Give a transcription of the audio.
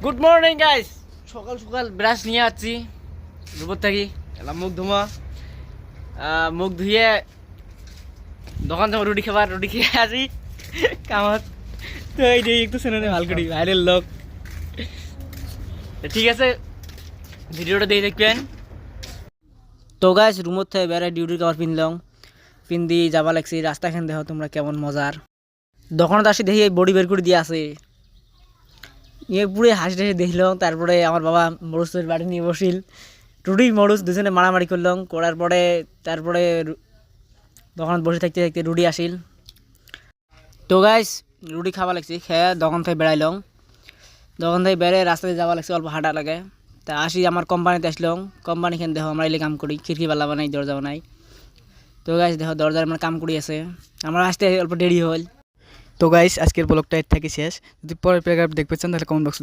Good morning guys, সকাল সকাল brush নিয়ে আসছি রুপর থাকি। এলাম মুখ ধোয়া, মুখ ধুয়ে দোকান থেকে রুটি খাবার, রুটি খেয়ে আসি কামত। তো এই যে একটু শুনে ভালো করি, ভাইরাল লোক। ঠিক আছে, ভিডিওটা দিয়ে দেখবেন। তো গাইস রুমত থেকে বেড়ে ডিউটির কাপড় পিন্দি যাবা লাগছি। রাস্তাখান দেখো তোমরা কেমন মজার। দোকানত আসি দেখি বডি বের করে দিয়ে আছে, পুরো হাসি টাসি দেখলাম। তারপরে আমার বাবা মরুচের বাড়ি নিয়ে বসিল, রুটি মরুচ দুজনে মারামারি করলাম। করার পরে তারপরে দোকানত বসে থাকতে থাকতে রুটি আসিল। তো গাইস রুটি খাওয়া লাগছে, খেয়ে দোকান থেকে বেড়াইলাম। দোকান থেকে বেড়ে রাস্তাতে যাওয়া লাগছে, অল্প হাঁটা লাগে। তা আসি আমার কোম্পানিতে আসলাম। কোম্পানিখান দেখো আমরা এলে কাম করি, খিড়কি পাল্লা বানাই, দরজা বানাই। তো গাইস দেখো দরজার আমার কাম করি আছে, আমার আসতে অল্প দেরি হল। তো গাইস আজকের ব্লগটা এর থেকে শেষ। যদি পরের প্যারাগ্রাফ দেখতে চান তাহলে কমেন্ট বক্সে